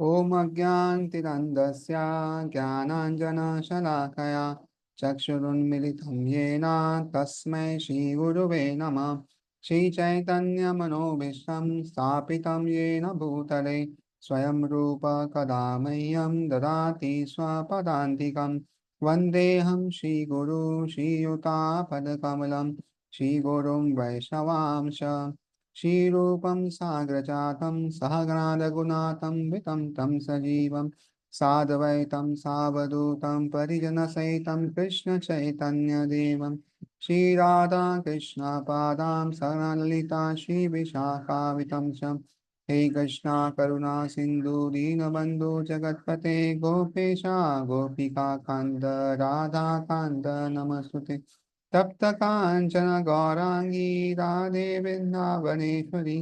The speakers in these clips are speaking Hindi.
ॐ अज्ञानतिरन्धस्य ज्ञानाञ्जनशलाकया चक्षुरुन्मिलितं येन तस्मै श्रीगुरुवे नमः। श्रीचैतन्यमनोभीष्टं स्थापितं येन भूतले स्वयं रूप कदा मह्यं ददाति स्वपदान्तिकं। वन्देऽहं श्रीगुरू श्रीयुतापदकमलं श्रीगुरुं वैष्णवांश श्रीरूपं साग्रजातं सहगणारघुनाथं वितं तं सजीवं साद्वैतं सावधूतं परिजनसहितं कृष्णचैतन्यदेवं श्रीराधा कृष्णपादां सगणललिता श्रीविशाखावितं च। हे कृष्णा करुणा सिन्धु दीनबन्धु जगत्पते गोपेशा गोपिकान्त राधाकान्त नमस्तुते। तप्त कांचन गौरांगी राधे वृंदावनेश्वरी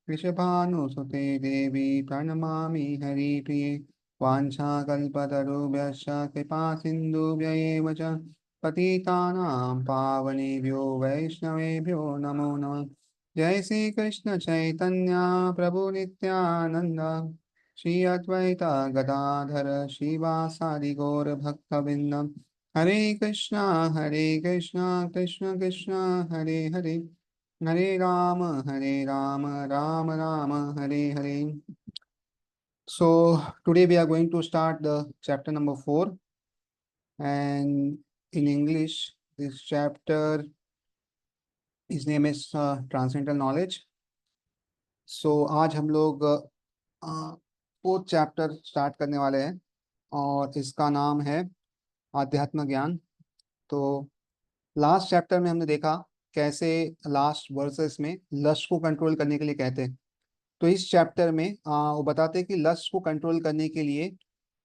वृषभानुसुते देवी प्रणमामि हरिप्रिये। वाञ्छाकल्पतरुभ्यश्च कृपा सिन्धुभ्य एव च पतितानां पावनेभ्यो वैष्णवेभ्यो नमो नमः। जय श्री कृष्ण चैतन्य प्रभु नित्यानंद श्री अद्वैत गदाधर श्रीवासादि गौर भक्तवृंदम। हरे Krishna Krishna Krishna Hare Hare Hare Ram Ram Ram Hare Hare. So today we are going to start the chapter number 4, and in English this chapter, his name is Transcendental Knowledge. So आज हम लोग फोर्थ चैप्टर स्टार्ट करने वाले हैं और इसका नाम है आध्यात्म ज्ञान। तो लास्ट चैप्टर में हमने देखा कैसे लास्ट वर्सेस में लस्ट को कंट्रोल करने के लिए कहते हैं। तो इस चैप्टर में वो बताते हैं कि लस्ट को कंट्रोल करने के लिए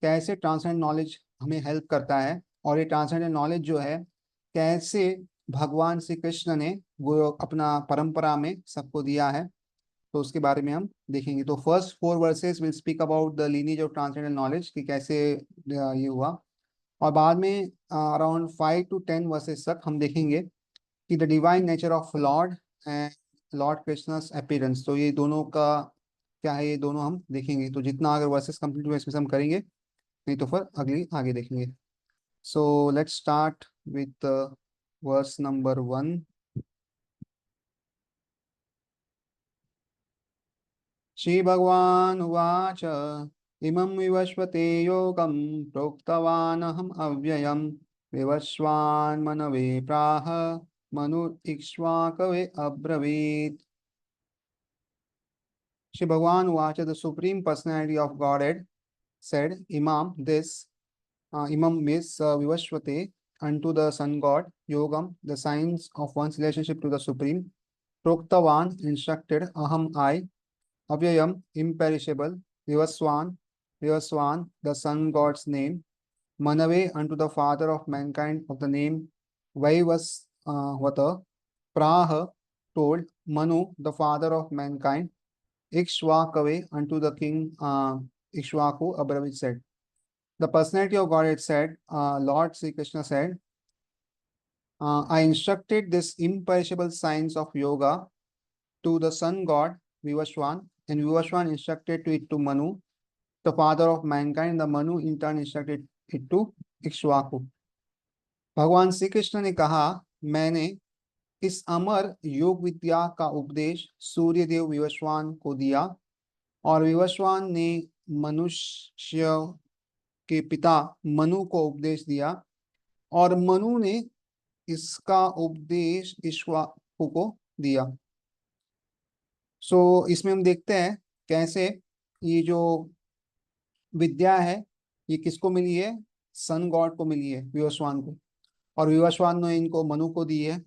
कैसे ट्रांसेंडेंट नॉलेज हमें हेल्प करता है, और ये ट्रांसेंडेंट नॉलेज जो है कैसे भगवान श्री कृष्ण ने वो अपना परंपरा में सबको दिया है। तो उसके बारे में हम देखेंगे। तो first 4 versus will speak about the lineage of transcendental knowledge कि कैसे ये हुआ, और बाद में अराउंड 5 to 10 वर्सेस तक हम देखेंगे कि the divine nature of Lord and Lord Krishna's appearance. तो ये दोनों का क्या है, ये दोनों हम देखेंगे। तो जितना अगर वर्सेस कंप्लीट हुआ इसमें से हम करेंगे, नहीं तो फिर अगली आगे देखेंगे। So let's start with verse number 1। श्रीभगवानुवाच इमं विवस्वते योगं प्रोक्तवानहम् अव्ययं विवस्वान्मनवे प्राह मनुरिक्ष्वाकवे अब्रवीत्। Shri Bhagavan Uvacha, the Supreme Personality of Godhead said, Imam, this Imam means Vivasvate, unto the Sun God, Yogam, the science of one's relationship to the Supreme, Proktavan, instructed, Aham, I, Avyayam, imperishable, Vivaswan, Vivaswan, the Sun God's name, Manave, unto the Father of mankind of the name Vaivasvata, Praha, told, Manu, the Father of mankind, Ikshwakave, unto the king Ikshwaku, Abravit said. The personality of Godhead said, Lord Sri Krishna said, I instructed this imperishable science of yoga to the sun god Vivaswan, and Vivaswan instructed to it to Manu, the father of mankind, and the Manu in turn instructed it to Ikshwaku. भगवान श्री कृष्ण ने कहा, मैंने इस अमर योग विद्या का उपदेश सूर्यदेव विवस्वान को दिया, और विवस्वान ने मनुष्य के पिता मनु को उपदेश दिया, और मनु ने इसका उपदेश इक्ष्वाकु को दिया। इसमें हम देखते हैं कैसे ये जो विद्या है ये किसको मिली है, सन गॉड को मिली है, विवस्वान को, और विवस्वान ने इनको मनु को दी है,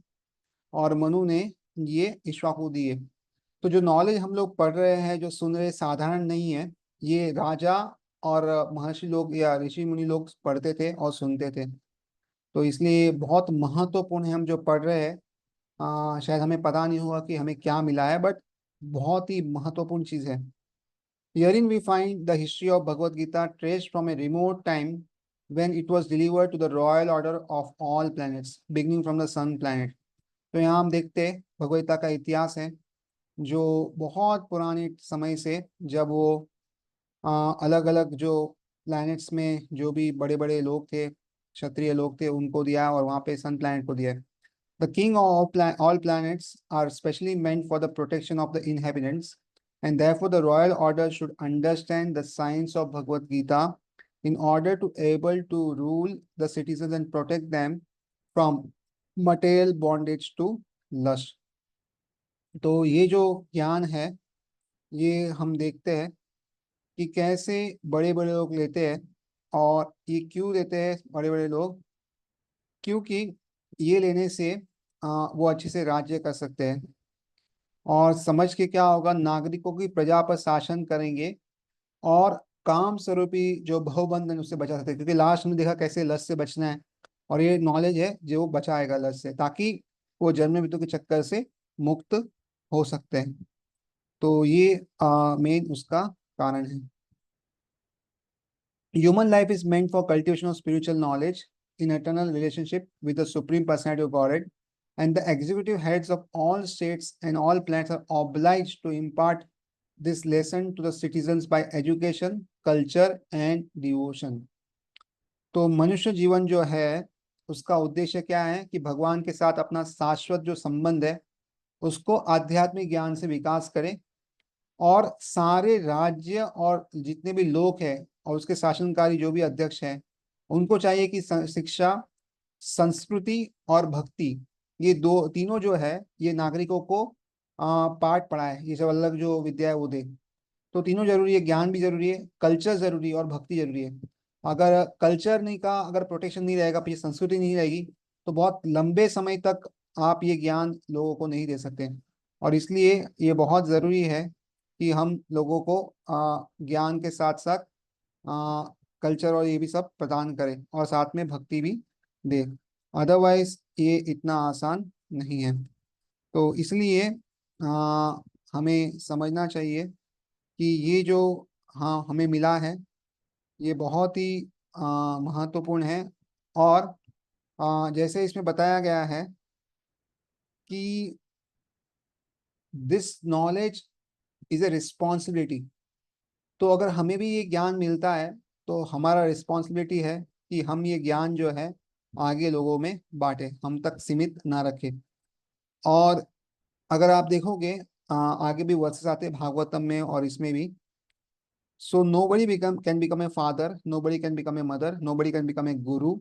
और मनु ने ये इक्ष्वाकु को दी है। तो जो नॉलेज हम लोग पढ़ रहे हैं, जो सुन रहे, साधारण नहीं है। ये राजा और महर्षि लोग या ऋषि मुनि लोग पढ़ते थे और सुनते थे। तो इसलिए बहुत महत्वपूर्ण है हम जो पढ़ रहे हैं। शायद हमें पता नहीं होगा कि हमें क्या मिला है, बट बहुत ही महत्वपूर्ण चीज है। Herein we find the history of Bhagavad Gita traced from a remote time when it was delivered to the royal order of all planets, beginning from the sun planet. तो यहाँ हम देखते हैं भगवद गीता का इतिहास है जो बहुत पुराने समय से, जब वो अलग अलग जो प्लैनेट्स में जो भी बड़े बड़े लोग थे, क्षत्रिय लोग थे, उनको दिया, और वहाँ पे सन प्लैनेट को दिया। The king of all planets are specially meant for the protection of the inhabitants, and therefore the royal order should understand the science of Bhagavad Gita in order to able to rule the citizens and protect them from material bondage to lust. तो ये जो ज्ञान है, ये हम देखते हैं कि कैसे बड़े बड़े लोग लेते हैं। और ये क्यों लेते हैं बड़े बड़े लोग? क्योंकि ये लेने से वो अच्छे से राज्य कर सकते हैं, और समझ के क्या होगा, नागरिकों की प्रजा पर शासन करेंगे, और काम स्वरूपी जो बहुबंधन उससे बचा सकते हैं। क्योंकि लास्ट में देखा कैसे लत से बचना है, और ये नॉलेज है जो बचाएगा लत से, ताकि वो जन्म मृत्यु के चक्कर से मुक्त हो सकते हैं। तो ये मेन उसका कारण है। Human life is meant for cultivation of spiritual knowledge in eternal relationship with the Supreme Personality of Godhead, and the executive heads of all states and all planets are obliged to impart this lesson to the citizens by education, culture, and devotion. तो मनुष्य जीवन जो है, उसका उद्देश्य क्या है कि भगवान के साथ अपना शाश्वत जो संबंध है उसको आध्यात्मिक ज्ञान से विकास करें, और सारे राज्य और जितने भी लोग हैं और उसके शासनकारी जो भी अध्यक्ष हैं, उनको चाहिए कि शिक्षा, संस्कृति और भक्ति, ये दो तीनों जो है ये नागरिकों को पाठ पढ़ाए, ये सब अलग जो विद्या है वो दे। तो तीनों जरूरी है, ज्ञान भी जरूरी है, कल्चर जरूरी है, और भक्ति जरूरी है। अगर कल्चर नहीं का अगर प्रोटेक्शन नहीं रहेगा, फिर संस्कृति नहीं रहेगी, तो बहुत लंबे समय तक आप ये ज्ञान लोगों को नहीं दे सकते। और इसलिए ये बहुत ज़रूरी है कि हम लोगों को ज्ञान के साथ साथ कल्चर और ये भी सब प्रदान करें, और साथ में भक्ति भी दे। अदरवाइज ये इतना आसान नहीं है। तो इसलिए हमें समझना चाहिए कि ये जो हाँ हमें मिला है, ये बहुत ही महत्वपूर्ण है। और जैसे इसमें बताया गया है कि this knowledge is a responsibility. तो अगर हमें भी ये ज्ञान मिलता है, तो हमारा रिस्पॉन्सिबिलिटी है कि हम ये ज्ञान जो है आगे लोगों में बांटे, हम तक सीमित ना रखें। और अगर आप देखोगे आगे भी वर्सेस आते हैं भागवतम में और इसमें भी। सो nobody can become a father, nobody can become a mother, nobody can become a guru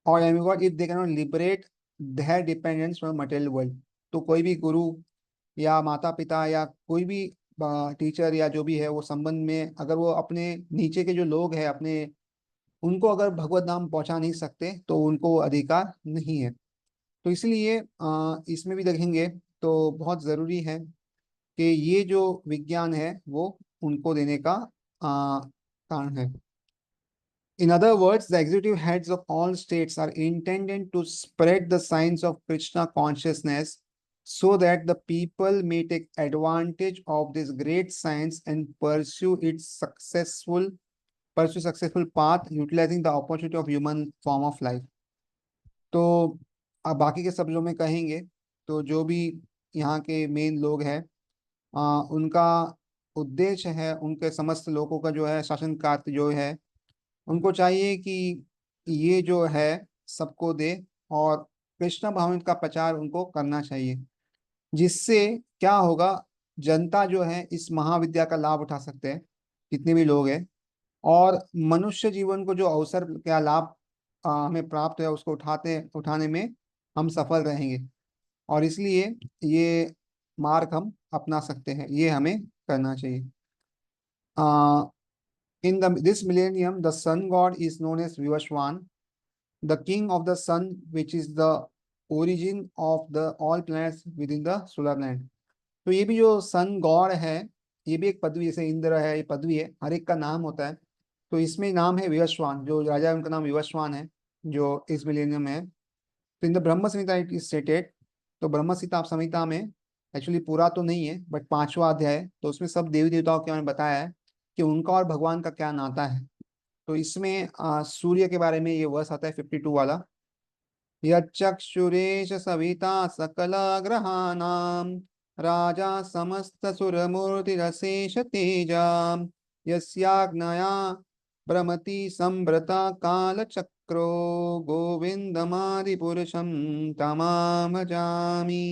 or demigod if they cannot liberate their dependence from material world. तो कोई भी गुरु या माता पिता या कोई भी टीचर या जो भी है, वो संबंध में अगर वो अपने नीचे के जो लोग हैं अपने, उनको अगर भगवत नाम पहुंचा नहीं सकते, तो उनको वो अधिकार नहीं है। तो इसलिए इसमें भी देखेंगे तो बहुत ज़रूरी है कि ये जो विज्ञान है वो उनको देने का कारण है। In other words, the executive heads of all states are intended to spread the science of Krishna consciousness so that the people may take advantage of this great science and pursue successful path utilizing the opportunity of human form of life. तो अब बाकी के शब्दों में कहेंगे तो जो भी यहाँ के मेन लोग हैं, उनका उद्देश्य है उनके समस्त लोगों का जो है शासन कार्य जो है, उनको चाहिए कि ये जो है सबको दे, और कृष्ण भावना का प्रचार उनको करना चाहिए, जिससे क्या होगा, जनता जो है इस महाविद्या का लाभ उठा सकते हैं जितने भी लोग हैं, और मनुष्य जीवन को जो अवसर क्या लाभ हमें प्राप्त है उसको उठाने में हम सफल रहेंगे। और इसलिए ये मार्ग हम अपना सकते हैं, ये हमें करना चाहिए। In this millennium, the sun god is known as Vivaswan, the king of the sun, which is the origin of the all planets within the solar planet. तो ये भी जो सन गॉड है, ये भी एक पदवी, जैसे इंद्र है ये पदवी है, हर एक का नाम होता है। तो इसमें नाम है विवस्वान, जो राजा है उनका नाम विवस्वान है, जो इस मिलेनियम में है। तो in the Brahma Samhita it is stated. तो ब्रह्म संहिता में एक्चुअली पूरा तो नहीं है बट पांचवा अध्याय है, तो उसमें सब देवी देवताओं के बारे में बताया है कि उनका और भगवान का क्या नाता है। तो इसमें सूर्य के बारे में ये वर्स आता है 52 वाला। यक्षुरेश सविता सकल ग्रहाणाम राजा समस्त सुर मूर्ति Rasesh Teja यस्याज्ञया भ्रमति संभृता कालचक्रो गोविन्दमादिपुरुषं तमां भजामि।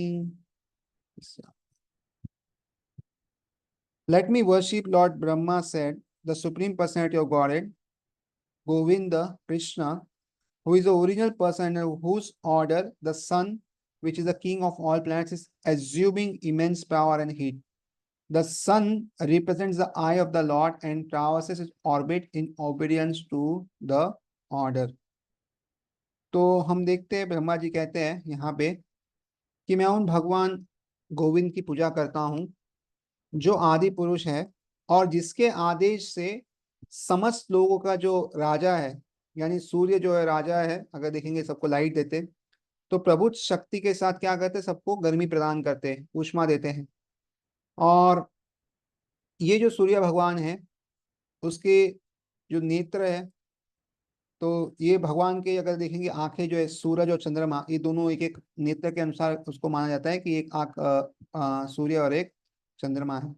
Let me worship Lord Brahma said, the Supreme Personality of Godhead, Govinda, Krishna, who is the original person and whose order the sun, which is the king of all planets, is assuming immense power and heat. The sun represents the eye of the Lord and traverses its orbit in obedience to the order. तो हम देखते हैं ब्रह्मा जी कहते हैं यहाँ पे कि मैं उन भगवान गोविंद की पूजा करता हूँ जो आदि पुरुष है और जिसके आदेश से समस्त लोगों का जो राजा है, यानी सूर्य जो है राजा है, अगर देखेंगे सबको लाइट देते, तो प्रभु शक्ति के साथ क्या करते हैं, सबको गर्मी प्रदान करते हैं, ऊष्मा देते हैं। और ये जो सूर्य भगवान है उसके जो नेत्र है, तो ये भगवान के अगर देखेंगे आंखें जो है सूरज और चंद्रमा, ये दोनों एक एक नेत्र के अनुसार उसको माना जाता है कि एक आंख सूर्य और एक चंद्रमा है।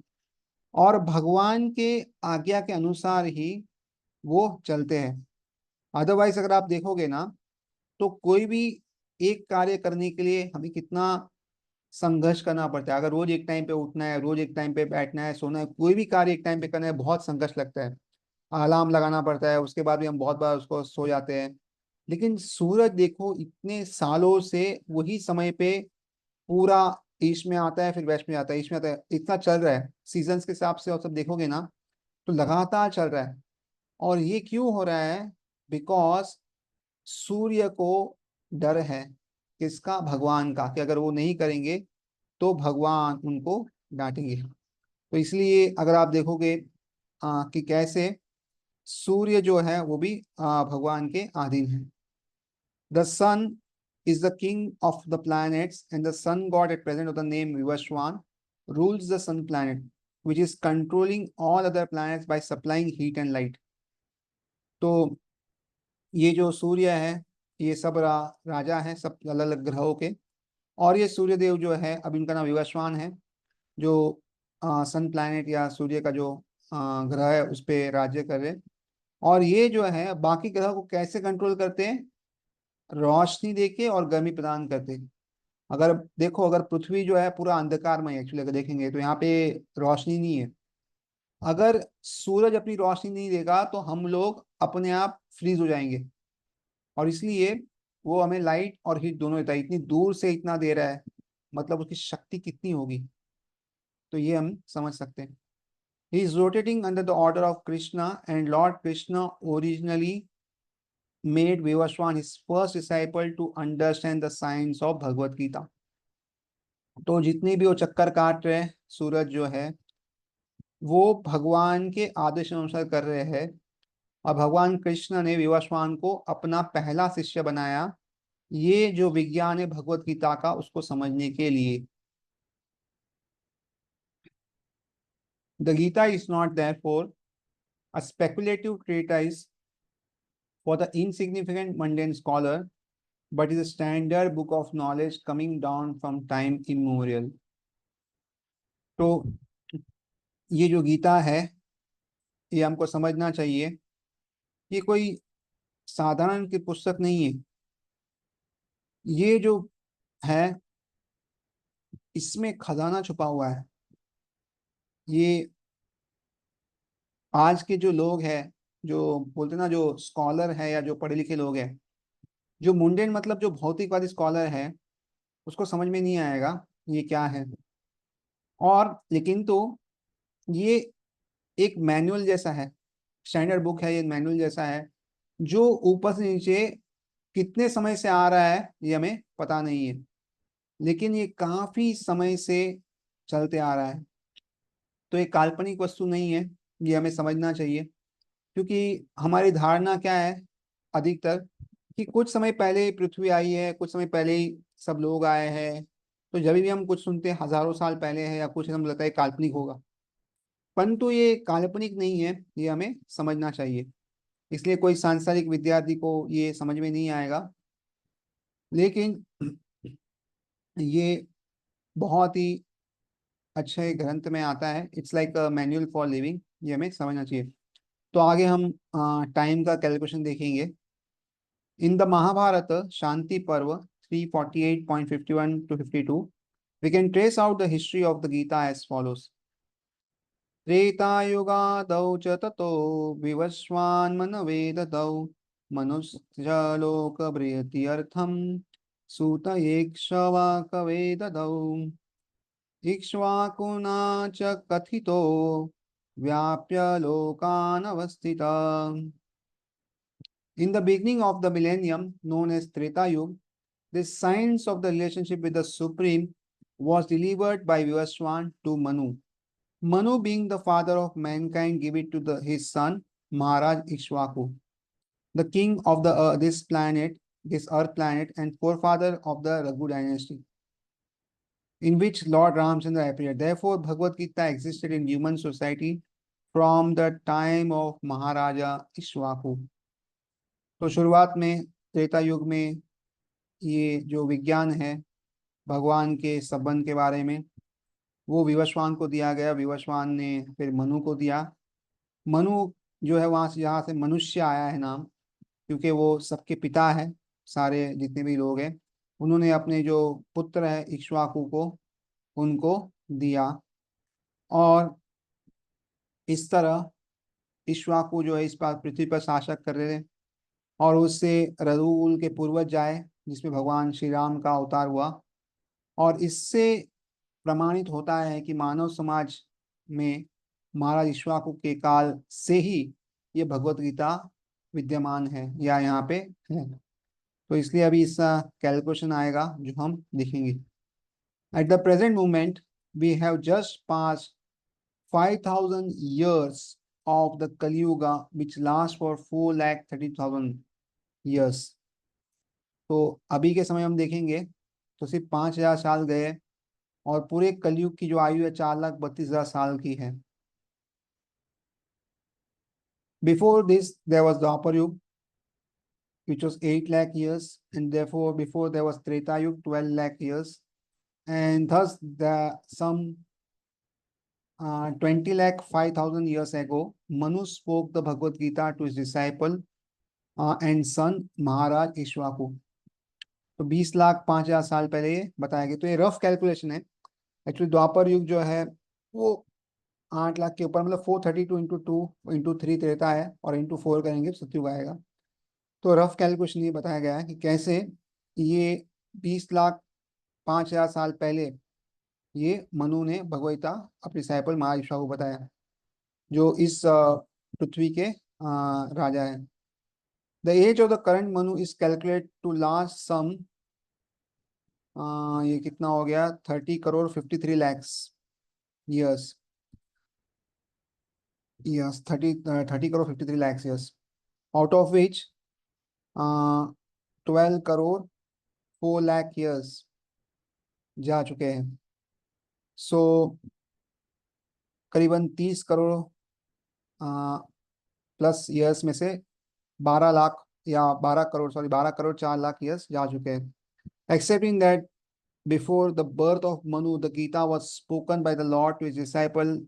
और भगवान के आज्ञा के अनुसार ही वो चलते हैं। अदरवाइज अगर आप देखोगे ना, तो कोई भी एक कार्य करने के लिए हमें कितना संघर्ष करना पड़ता है। अगर रोज एक टाइम पे उठना है, रोज एक टाइम पे बैठना है, सोना है, कोई भी कार्य एक टाइम पे करना है, बहुत संघर्ष लगता है। अलार्म लगाना पड़ता है, उसके बाद भी हम बहुत बार उसको सो जाते हैं। लेकिन सूरज देखो इतने सालों से वही समय पे पूरा ईस्ट में आता है, फिर वेस्ट में आता है, ईस्ट में आता है, इतना चल रहा है सीजन्स के हिसाब से, और सब देखोगे ना तो लगातार चल रहा है। और ये क्यों हो रहा है? बिकॉज सूर्य को डर है, किसका? भगवान का, कि अगर वो नहीं करेंगे तो भगवान उनको डांटेंगे। तो इसलिए अगर आप देखोगे कि कैसे सूर्य जो है वो भी भगवान के अधीन है। The sun is the king of the planets, and the sun god at present of the name Vivaswan rules the sun planet, which is controlling all other planets by supplying heat and light. तो ये जो सूर्य है, ये सब राजा है सब अलग अलग ग्रहों के। और ये सूर्य देव जो है, अब इनका नाम विवस्वान है, जो सन प्लैनेट या सूर्य का जो ग्रह है उस पे राज्य कर रहे। और ये जो है बाकी ग्रह को कैसे कंट्रोल करते हैं? रोशनी देके और गर्मी प्रदान करते हैं। अगर देखो, अगर पृथ्वी जो है पूरा अंधकारमय, एक्चुअली अगर देखेंगे तो यहाँ पे रोशनी नहीं है। अगर सूरज अपनी रोशनी नहीं देगा तो हम लोग अपने आप फ्रीज हो जाएंगे। और इसलिए वो हमें लाइट और हीट दोनों देता है। इतनी दूर से इतना दे रहा है, मतलब उसकी शक्ति कितनी होगी, तो ये हम समझ सकते हैं। He is rotating under the order of Krishna, and lord Krishna originally made Vivasvan his first disciple to understand the science of Bhagavad Gita. तो जितने भी वो चक्कर काट रहे हैं सूरज जो है, वो भगवान के आदेश अनुसार कर रहे हैं। और भगवान कृष्ण ने विवस्वान को अपना पहला शिष्य बनाया, ये जो विज्ञान है भगवत गीता का, उसको समझने के लिए। The Gita is not therefore a speculative treatise for the insignificant mundane scholar, but is a standard book of knowledge coming down from time immemorial. तो ये जो गीता है, ये हमको समझना चाहिए, ये कोई साधारण की पुस्तक नहीं है। ये जो है, इसमें खजाना छुपा हुआ है। ये आज के जो लोग हैं, जो बोलते ना, जो स्कॉलर है या जो पढ़े लिखे लोग हैं, जो मुंडेन मतलब जो भौतिकवादी स्कॉलर है, उसको समझ में नहीं आएगा ये क्या है। और लेकिन तो ये एक मैनुअल जैसा है, स्टैंडर्ड बुक है, ये मैनुअल जैसा है, जो ऊपर से नीचे कितने समय से आ रहा है ये हमें पता नहीं है, लेकिन ये काफी समय से चलते आ रहा है। तो ये काल्पनिक वस्तु नहीं है, ये हमें समझना चाहिए। क्योंकि हमारी धारणा क्या है अधिकतर, कि कुछ समय पहले ही पृथ्वी आई है, कुछ समय पहले ही सब लोग आए हैं। तो जब भी हम कुछ सुनते हैं हजारों साल पहले है या कुछ, हम लगता है काल्पनिक होगा, परंतु ये काल्पनिक नहीं है, ये हमें समझना चाहिए। इसलिए कोई सांसारिक विद्यार्थी को ये समझ में नहीं आएगा, लेकिन ये बहुत ही अच्छे ग्रंथ में आता है। It's like a manual for living. ये हमें समझना चाहिए। तो आगे हम टाइम का कैलकुलेशन देखेंगे। इन द महाभारत शांति पर्व 348.51 to 52, we can trace out the history of the Gita as follows. त्रेतायुगादौ च ततो विवस्वान्मनवेदतौ मनुष्यलोकबृहत्यर्थं सूतयेक्ष्वाकवे ददौ इक्ष्वाकुना च कथितो व्याप्य लोकानवस्थिता। In the beginning of the millennium, known as Treta Yuga, the science of the relationship with the Supreme was delivered by Vivaswan to Manu. Manu, being the father of mankind, gave it to his son Maharaj Ikshvaku, the king of this planet, this earth planet, and forefather of the Raghu dynasty, in which Lord Ramchandra appeared. Therefore, Bhagavad Gita existed in human society from the time of Maharaja Ikshvaku. तो शुरुआत में त्रेता युग में ये जो विज्ञान है भगवान के संबंध के बारे में, वो विवस्वान को दिया गया। विवस्वान ने फिर मनु को दिया। मनु जो है वहां से, यहाँ से मनुष्य आया है नाम, क्योंकि वो सबके पिता है, सारे जितने भी लोग हैं। उन्होंने अपने जो पुत्र है इक्ष्वाकु को, उनको दिया। और इस तरह इक्ष्वाकु जो है इस बार पृथ्वी पर शासक कर रहे थे। और उससे रघुकुल के पूर्वज जाए, जिसमें भगवान श्री राम का अवतार हुआ। और इससे प्रमाणित होता है कि मानव समाज में महाराज इक्ष्वाकु के काल से ही ये भगवत गीता विद्यमान है या यहाँ पे है। तो इसलिए अभी इसका कैलकुलेशन आएगा जो हम देखेंगे। At the present moment we have just pass 5000 years of the Kali Yuga, which lasts for 4,30,000 years. तो अभी के समय हम देखेंगे तो सिर्फ 5,000 साल गए, और पूरे कलयुग की जो आयु है 4,32,000 साल की है। बिफोर दिस देयर वाज द्वापर युग which was 8 lakh years, and therefore before there was Treta Yuga 12 lakh years, and thus the some 20 lakh 5,000 years ago Manu spoke the Bhagavad Gita to his disciple and son Maharaj Ishwaku. तो 20,05,000 साल पहले ये बताया गया। तो ये रफ कैलकुलेशन है। एक्चुअली द्वापर युग जो है वो 8 लाख के ऊपर, मतलब 432 इंटू 2 इंटू 3 रहता है, और इंटू 4 करेंगे तो सत्युग आएगा। तो रफ कैलकुलेशन ये बताया गया है कि कैसे ये 20,05,000 साल पहले ये मनु ने भगवता अपने डिसाइपल महाराज को बताया, जो इस पृथ्वी के राजा है। The age of the current Manu is calculate to last some, ये कितना हो गया, 30 crore 53 lakhs years। Yes, 30 crore 53 lakhs years, out of which 12 crore 4 lakh years जा चुके हैं। सो करीबन 30 करोड़ प्लस ईयर्स में से 12 लाख या 12 करोड़, सॉरी 12 करोड़ 4 लाख ईयर्स जा चुके हैं। Accepting that before the birth of Manu, the Gita was spoken by the Lord to his disciple,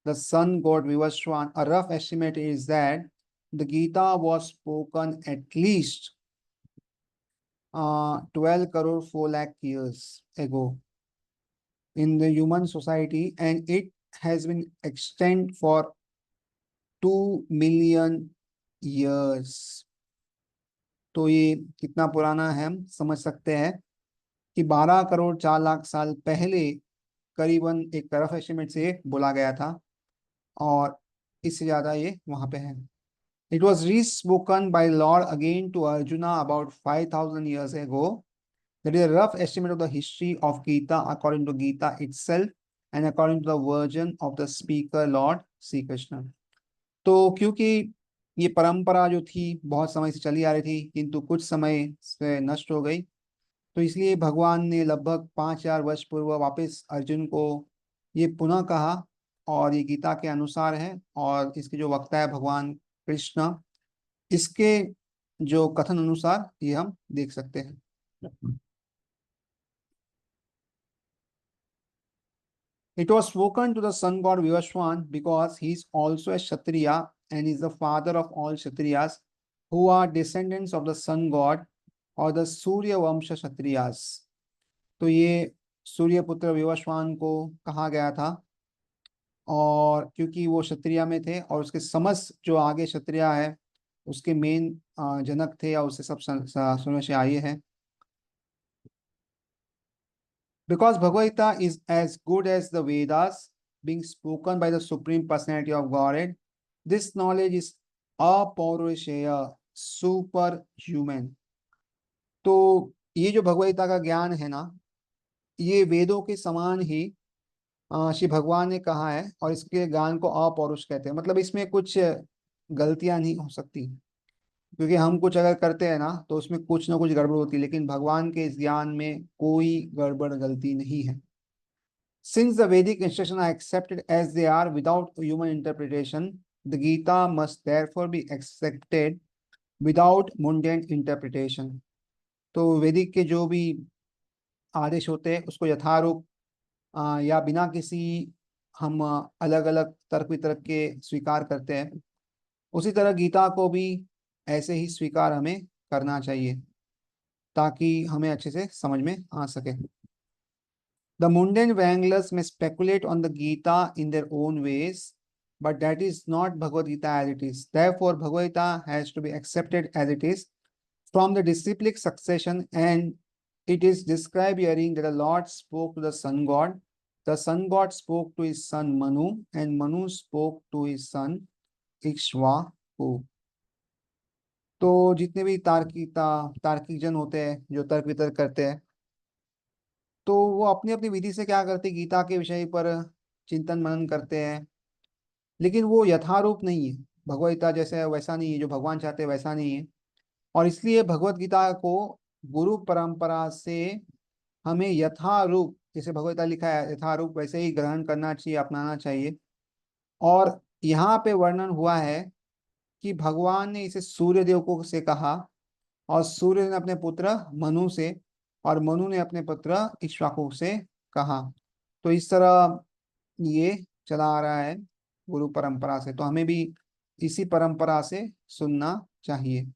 the sun god Vivaswan. A rough estimate is that the Gita was spoken at least 12 crore 4 lakh years ago in the human society, and it has been extended for 2 million years. तो ये कितना पुराना है हम समझ सकते हैं कि 12 करोड़ 4 लाख साल पहले करीबन एक तरफ एस्टिमेट से बोला गया था, और इससे ज्यादा ये वहां पे है। It was re-spoken by Lord again to Arjuna about 5,000 years ago. That is a rough estimate of the history of Gita according to Gita itself and according to the version of the speaker Lord Sri Krishna. तो क्योंकि ये परंपरा जो थी बहुत समय से चली आ रही थी, किंतु कुछ समय से नष्ट हो गई, तो इसलिए भगवान ने लगभग 5,000 वर्ष पूर्व वापस अर्जुन को ये पुनः कहा, और ये गीता के अनुसार है। और इसके जो वक्ता है भगवान कृष्ण, इसके जो कथन अनुसार ये हम देख सकते हैं। It was spoken to the sun god Vivaswan because he is also a Kshatriya and is the father of all Kshatriyas who are descendants of the sun god और द सूर्य वंश क्षत्रियास। तो ये सूर्य पुत्र विवस्वान को कहा गया था, और क्योंकि वो क्षत्रिय में थे और उसके समस्त जो आगे क्षत्रिय है उसके मेन जनक थे या उससे सब सुनने से आए हैं। Because Bhagavad Gita is as good as the Vedas, being spoken by the Supreme Personality of Godhead, this knowledge is अपौरुषेय, सुपर ह्यूमन। तो ये जो भगवद गीता का ज्ञान है ना, ये वेदों के समान ही श्री भगवान ने कहा है, और इसके ज्ञान को अपौरुष कहते हैं। मतलब इसमें कुछ गलतियां नहीं हो सकती, क्योंकि हम कुछ अगर करते हैं ना तो उसमें कुछ ना कुछ गड़बड़ होती है, लेकिन भगवान के इस ज्ञान में कोई गड़बड़ गलती नहीं है। Since the Vedic instructions are accepted as they are without human interpretation, the Gita must therefore be accepted without mundane interpretation। तो वैदिक के जो भी आदेश होते हैं उसको यथारूप या बिना किसी हम अलग अलग तर्क वितर्क के स्वीकार करते हैं, उसी तरह गीता को भी ऐसे ही स्वीकार हमें करना चाहिए ताकि हमें अच्छे से समझ में आ सके। The mundane wranglers may speculate on the Gita in their own ways, but that is not Bhagavad Gita as it is. Therefore, Bhagavad Gita has to be accepted as it is from the disciplic succession, and it is described herein that the Lord spoke to the sun god, the sun god spoke to his son Manu, and Manu spoke to his son Ikshvaku। तो जितने भी तार्किक जन होते हैं जो तर्क वितर्क करते हैं, तो वो अपनी अपनी विधि से क्या करते हैं, गीता के विषय पर चिंतन मनन करते हैं, लेकिन वो यथारूप नहीं है। भगवद गीता जैसे है वैसा नहीं है, जो भगवान चाहते हैं वैसा नहीं है। और इसलिए भगवत गीता को गुरु परंपरा से हमें यथारूप, जैसे भगवद गीता लिखा है यथारूप, वैसे ही ग्रहण करना चाहिए, अपनाना चाहिए। और यहाँ पे वर्णन हुआ है कि भगवान ने इसे सूर्य देव को से कहा, और सूर्य ने अपने पुत्र मनु से, और मनु ने अपने पुत्र इक्ष्वाकु से कहा। तो इस तरह ये चला आ रहा है गुरु परंपरा से, तो हमें भी इसी परंपरा से सुनना चाहिए।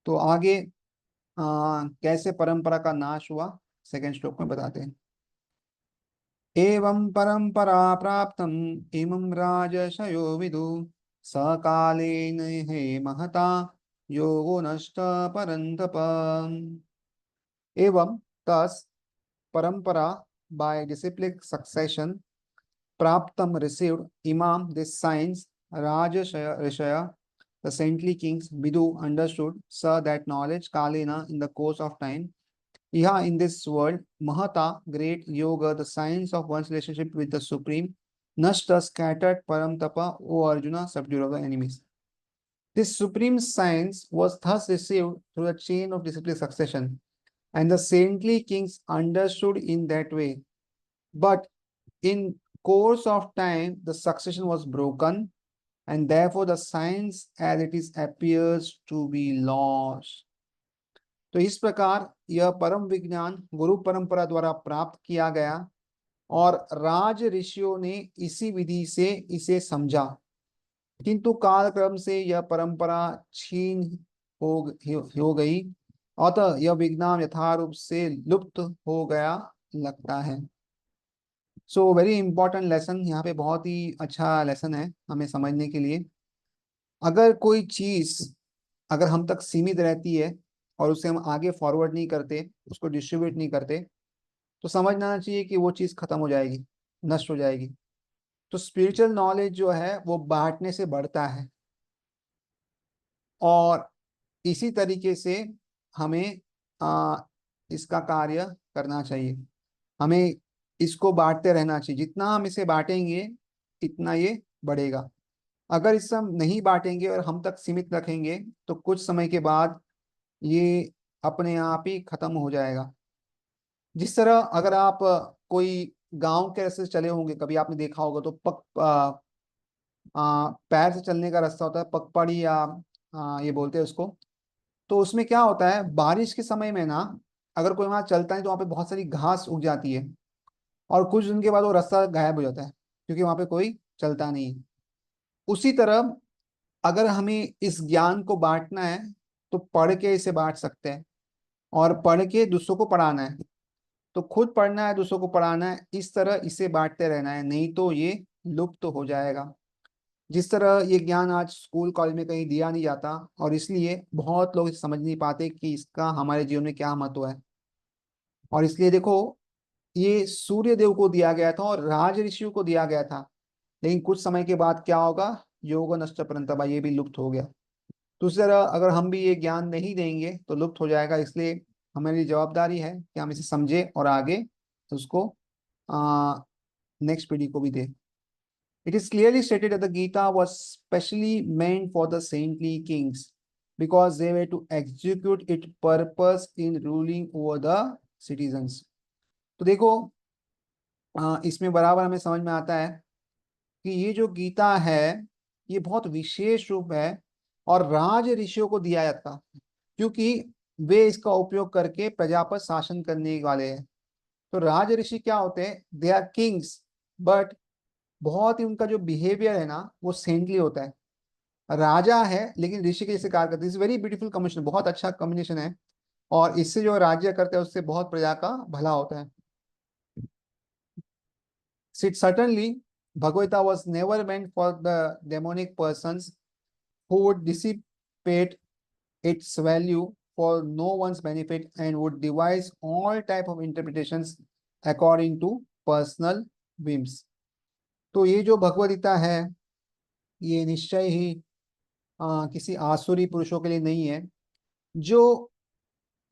तो आगे कैसे परंपरा का नाश हुआ सेकंड श्लोक में बताते हैं। एवं परंपरा प्राप्तम इमं राजर्षयो विदु सकालेन हे महता योगो नष्ट परंतप। एवं thus परंपरा by disciplic succession, praptam received, imam this science, rajashaya rishaya the saintly kings, vidu understood, sa that knowledge, kalena in the course of time, iha in this world, mahata great, yoga the science of one's relationship with the supreme, nashta scattered, param tapa o Arjuna subdued of the enemies। This supreme science was thus received through a chain of disciplic succession, and the saintly kings understood in that way. But in course of time, the succession was broken, and therefore the science as it is appears to be lost। तो इस प्रकार यह परम विज्ञान गुरु परंपरा द्वारा प्राप्त किया गया, और राज ऋषियों ने इसी विधि से इसे समझा, किंतु कालक्रम से यह परंपरा छीन हो गई, अतः यह विज्ञान यथारूप से लुप्त हो गया लगता है। सो वेरी इंपॉर्टेंट लेसन, यहाँ पे बहुत ही अच्छा लेसन है हमें समझने के लिए। अगर कोई चीज अगर हम तक सीमित रहती है और उसे हम आगे फॉरवर्ड नहीं करते, उसको डिस्ट्रीब्यूट नहीं करते, तो समझना चाहिए कि वो चीज खत्म हो जाएगी, नष्ट हो जाएगी। तो स्पिरिचुअल नॉलेज जो है वो बांटने से बढ़ता है, और इसी तरीके से हमें इसका कार्य करना चाहिए। हमें इसको बांटते रहना चाहिए, जितना हम इसे बांटेंगे इतना ये बढ़ेगा। अगर इसे हम नहीं बांटेंगे और हम तक सीमित रखेंगे तो कुछ समय के बाद ये अपने आप ही खत्म हो जाएगा। जिस तरह अगर आप कोई गांव के रास्ते से चले होंगे, कभी आपने देखा होगा, तो पैर से चलने का रास्ता होता है, पगपड़ी या ये बोलते हैं उसको। तो उसमें क्या होता है, बारिश के समय में ना अगर कोई वहां चलता है तो वहां पे बहुत सारी घास उग जाती है, और कुछ दिन के बाद वो रास्ता गायब हो जाता है क्योंकि वहां पे कोई चलता नहीं है। उसी तरह अगर हमें इस ज्ञान को बांटना है तो पढ़ के इसे बांट सकते हैं, और पढ़ के दूसरों को पढ़ाना है। तो खुद पढ़ना है, दूसरों को पढ़ाना है, इस तरह इसे बांटते रहना है, नहीं तो ये लुप्त तो हो जाएगा। जिस तरह ये ज्ञान आज स्कूल कॉलेज में कहीं दिया नहीं जाता, और इसलिए बहुत लोग इसे समझ नहीं पाते कि इसका हमारे जीवन में क्या महत्व है। और इसलिए देखो, ये सूर्य देव को दिया गया था और राज ऋषियों को दिया गया था, लेकिन कुछ समय के बाद क्या होगा, योग नष्ट परंतपा, ये भी लुप्त हो गया। दूसरी तरह अगर हम भी ये ज्ञान नहीं देंगे तो लुप्त हो जाएगा। इसलिए हमारी जवाबदारी है कि हम इसे समझे और आगे उसको नेक्स्ट पीढ़ी को भी दें। It is clearly stated that the Gita was specially meant for the saintly kings because they were to execute its purpose in ruling over the citizens. तो देखो, इसमें बराबर हमें समझ में आता है कि ये जो गीता है ये बहुत विशेष रूप है और राज ऋषियों को दिया जाता, क्योंकि वे इसका उपयोग करके प्रजा पर शासन करने वाले हैं। तो राज ऋषि क्या होते हैं, दे आर किंग्स, बट बहुत ही उनका जो बिहेवियर है ना वो सेंटली होता है। राजा है लेकिन ऋषि के जैसे कार्य करते हैं। वेरी ब्यूटीफुल कॉम्बिनेशन, बहुत अच्छा कॉम्बिनेशन है, और इससे जो राज्य करते हैं उससे बहुत प्रजा का भला होता है। Certainly, Bhagavata was never meant for the demonic persons who would dissipate its value for no one's benefit and would devise all type of interpretations according to personal whims. तो ये जो भगवद गीता है ये निश्चय ही किसी आसुरी पुरुषों के लिए नहीं है, जो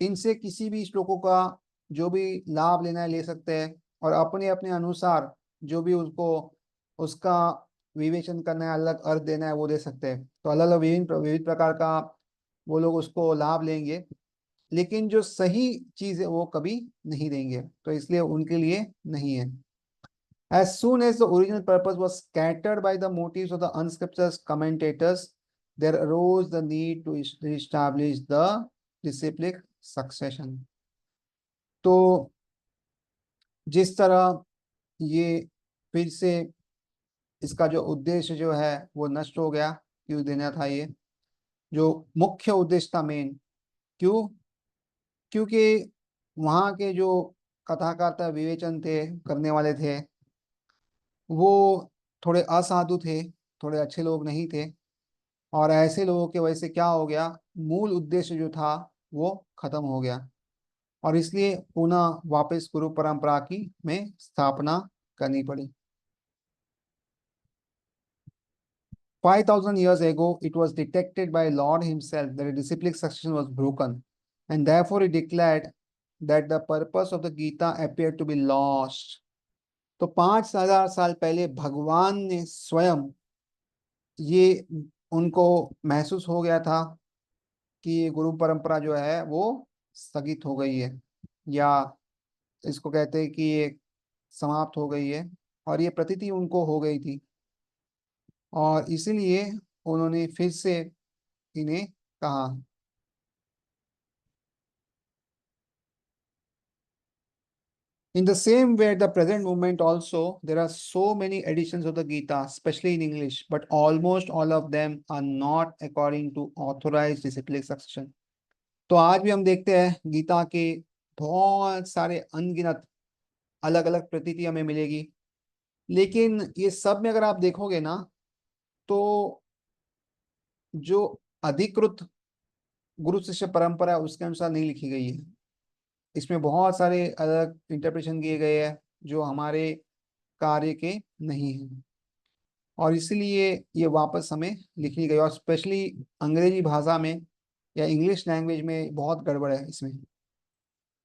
इनसे किसी भी श्लोकों का जो भी लाभ लेना है ले सकते हैं, और अपने अपने अनुसार जो भी उसको उसका विवेचन करना है, अलग अर्थ देना है वो दे सकते हैं। तो अलग अलग विभिन्न विविध प्रकार का वो लोग उसको लाभ लेंगे, लेकिन जो सही चीज है वो कभी नहीं देंगे, तो इसलिए उनके लिए नहीं है। As soon as the original purpose was scattered by the motives of the unscriptural commentators, there arose the need to establish the disciplic succession. तो जिस तरह ये फिर से इसका जो उद्देश्य जो है वो नष्ट हो गया, क्यों देना था ये जो मुख्य उद्देश्य था मेन, क्यों, क्योंकि वहाँ के जो कथाकार थे, विवेचन थे करने वाले थे, वो थोड़े असाधु थे, थोड़े अच्छे लोग नहीं थे, और ऐसे लोगों के वजह से क्या हो गया, मूल उद्देश्य जो था वो खत्म हो गया, और इसलिए पुनः वापस गुरु परंपरा की में स्थापना करनी पड़ी। 5,000 years ago, it was detected by Lord himself that a disciplic succession was broken, and therefore he declared that the purpose of the Gita appeared to be lost. तो 5,000 साल पहले भगवान ने स्वयं ये उनको महसूस हो गया था कि ये गुरु परंपरा जो है वो स्थगित हो गई है, या इसको कहते हैं कि ये समाप्त हो गई है, और ये प्रतीति उनको हो गई थी, और इसीलिए उन्होंने फिर से इन्हें कहा। In the same way, at the present moment also, there are so many editions of the Gita, especially in English, but almost all of them are not according to authorized disciplic succession. तो आज भी हम देखते हैं गीता के बहुत सारे अनगिनत अलग अलग प्रतीति हमें मिलेगी, लेकिन ये सब में अगर आप देखोगे ना तो जो अधिकृत गुरु शिष्य परंपरा है उसके अनुसार नहीं लिखी गई है। इसमें बहुत सारे अलग इंटरप्रिटेशन किए गए हैं जो हमारे कार्य के नहीं हैं, और इसलिए ये वापस हमें लिखनी गई, और स्पेशली अंग्रेजी भाषा में या इंग्लिश लैंग्वेज में बहुत गड़बड़ है इसमें।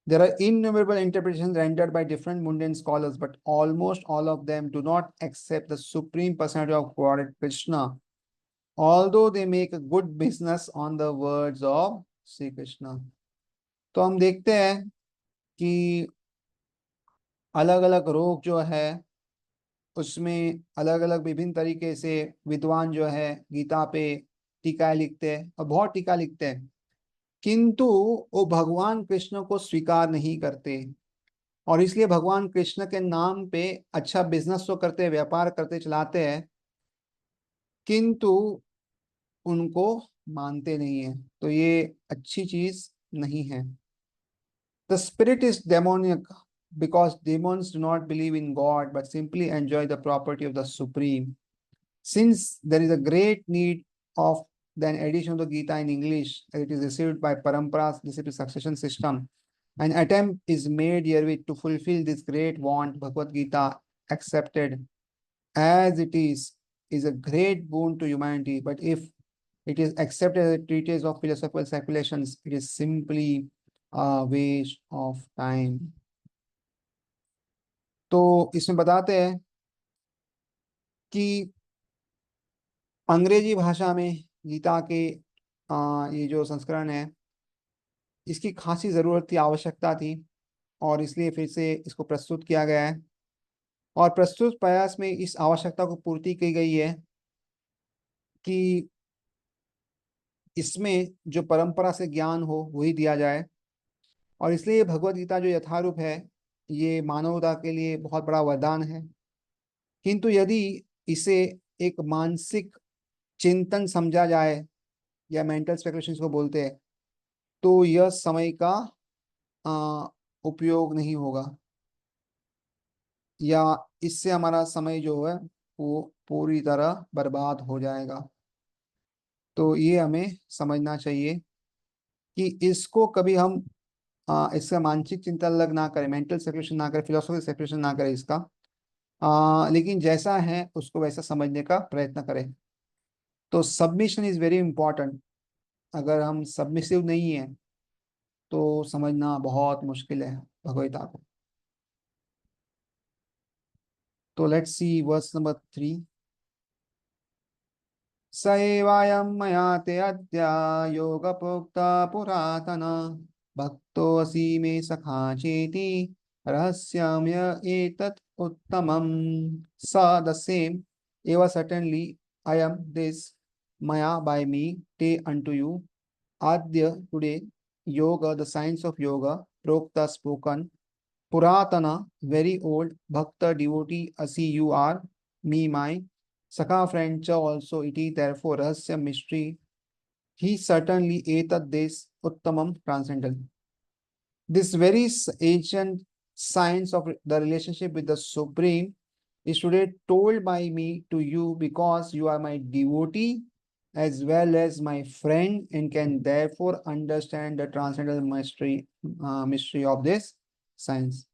There are innumerable interpretations rendered by different mundane scholars, but almost all of them do not accept the supreme personality of Godhead Krishna, although they make a good business on the words of Sri Krishna. तो हम देखते हैं कि अलग अलग रोग जो है उसमें अलग अलग विभिन्न तरीके से विद्वान जो है गीता पे टीका लिखते हैं, और बहुत टीका लिखते हैं, किंतु वो भगवान कृष्ण को स्वीकार नहीं करते। और इसलिए भगवान कृष्ण के नाम पे अच्छा बिजनेस तो करते, व्यापार करते, चलाते हैं, किंतु उनको मानते नहीं है। तो ये अच्छी चीज नहीं है। The spirit is demoniac because demons do not believe in God but simply enjoy the property of the Supreme. Since there is a great need of the edition of the Gita in English, as it is received by Parampara's disciple succession system, an attempt is made herewith to fulfill this great want. Bhagavad Gita, accepted as it is a great boon to humanity. But if it is accepted as a treatise of philosophical speculations, it is simply a waste of time. तो इसमें बताते हैं कि अंग्रेजी भाषा में गीता के ये जो संस्करण है, इसकी खासी ज़रूरत थी, आवश्यकता थी, और इसलिए फिर से इसको प्रस्तुत किया गया है। और प्रस्तुत प्रयास में इस आवश्यकता को पूर्ति की गई है कि इसमें जो परंपरा से ज्ञान हो वही दिया जाए। और इसलिए भगवत गीता जो यथारूप है, ये मानवता के लिए बहुत बड़ा वरदान है। किंतु यदि इसे एक मानसिक चिंतन समझा जाए, या मेंटल स्पेकुलेशंस को बोलते हैं, तो यह समय का उपयोग नहीं होगा, या इससे हमारा समय जो है वो पूरी तरह बर्बाद हो जाएगा। तो ये हमें समझना चाहिए कि इसको कभी हम इसका मानसिक चिंतन अलग ना करें, मेंटल सेपरेशन ना करें, फिलोसॉफी सेपरेशन ना करें इसका, लेकिन जैसा है उसको वैसा समझने का प्रयत्न करें। तो सबमिशन इज वेरी इंपॉर्टेंट। अगर हम सबमिसिव नहीं है तो समझना बहुत मुश्किल है भगवद्गीता को। तो लेट्स सी वर्स नंबर 3। स एवायं मया ते अद्य योगप्रोक्ता पुरातन भक्तोऽसि मे सखा चेति रहस्यमय एतत् उत्तमम्। स the same eva certainly I am this maya by me te unto you adya today yoga the science of yoga prokta spoken puratana very old bhakta devotee asi you are me my Sakha friend cha also it is therefore rahasya mystery. He certainly etat this uttamam transcendental. This very ancient science of the relationship with the Supreme is today told by me to you because you are my devotee as well as my friend and can therefore understand the transcendental mystery of this science.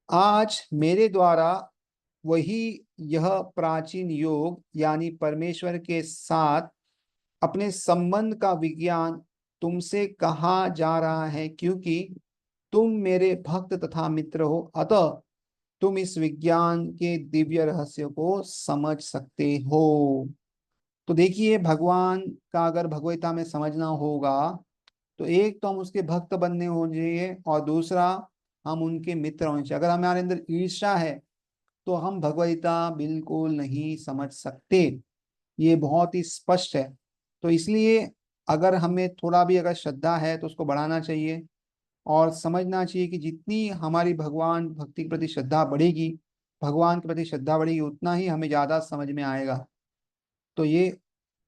आज मेरे द्वारा वही यह प्राचीन योग यानी परमेश्वर के साथ अपने संबंध का विज्ञान तुमसे कहा जा रहा है, क्योंकि तुम मेरे भक्त तथा मित्र हो, अतः तुम इस विज्ञान के दिव्य रहस्य को समझ सकते हो। तो देखिए, भगवान का अगर भगवद्गीता में समझना होगा तो एक तो हम उसके भक्त बनने हो चाहिए, और दूसरा हम उनके मित्र होने चाहिए। अगर हमारे अंदर ईर्ष्या है तो हम भगवद्गीता बिल्कुल नहीं समझ सकते, ये बहुत ही स्पष्ट है। तो इसलिए अगर हमें थोड़ा भी अगर श्रद्धा है तो उसको बढ़ाना चाहिए, और समझना चाहिए कि जितनी हमारी भगवान भक्ति के प्रति श्रद्धा बढ़ेगी, भगवान के प्रति श्रद्धा बढ़ेगी, उतना ही हमें ज़्यादा समझ में आएगा। तो ये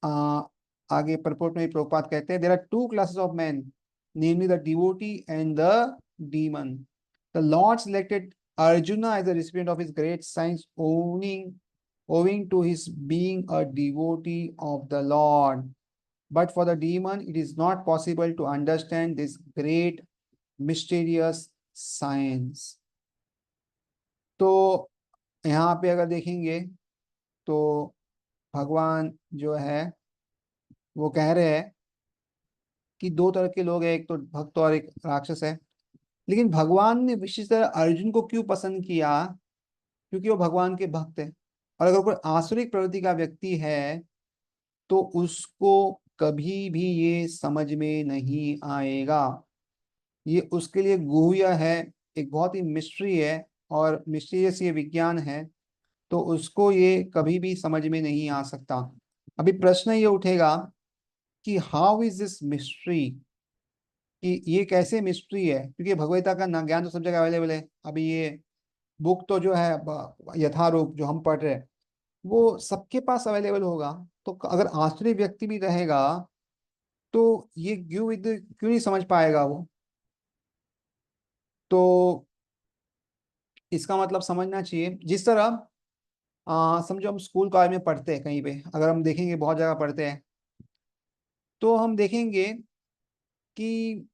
आ, आगे परपोर्ट में प्रभुपाद कहते हैं, there are two classes of man, namely the devotee and the demon. The Lord selected Arjuna as a recipient of his great science owing to his being a devotee of the Lord. But for the demon, it is not possible to understand this great mysterious science. तो यहाँ पे अगर देखेंगे तो भगवान जो है वो कह रहे हैं कि दो तरह के लोग हैं, एक तो भक्त और एक राक्षस है। लेकिन भगवान ने विशेष तरह अर्जुन को क्यों पसंद किया? क्योंकि वो भगवान के भक्त है। और अगर कोई आसुरिक प्रवृत्ति का व्यक्ति है तो उसको कभी भी ये समझ में नहीं आएगा। ये उसके लिए गुह्य है, एक बहुत ही मिस्ट्री है, और मिस्टीरियस ये विज्ञान है, तो उसको ये कभी भी समझ में नहीं आ सकता। अभी प्रश्न ये उठेगा कि हाउ इज दिस मिस्ट्री, कि ये कैसे मिस्ट्री है, क्योंकि भगवद गीता का ना ज्ञान तो सब जगह अवेलेबल है। अभी ये बुक तो जो है यथारूप जो हम पढ़ रहे हैं वो सबके पास अवेलेबल होगा। तो अगर आश्चर्य व्यक्ति भी रहेगा तो ये क्यों नहीं समझ पाएगा वो। तो इसका मतलब समझना चाहिए। जिस तरह समझो हम स्कूल कॉलेज में पढ़ते हैं, कहीं पे अगर हम देखेंगे बहुत जगह पढ़ते हैं, तो हम देखेंगे कि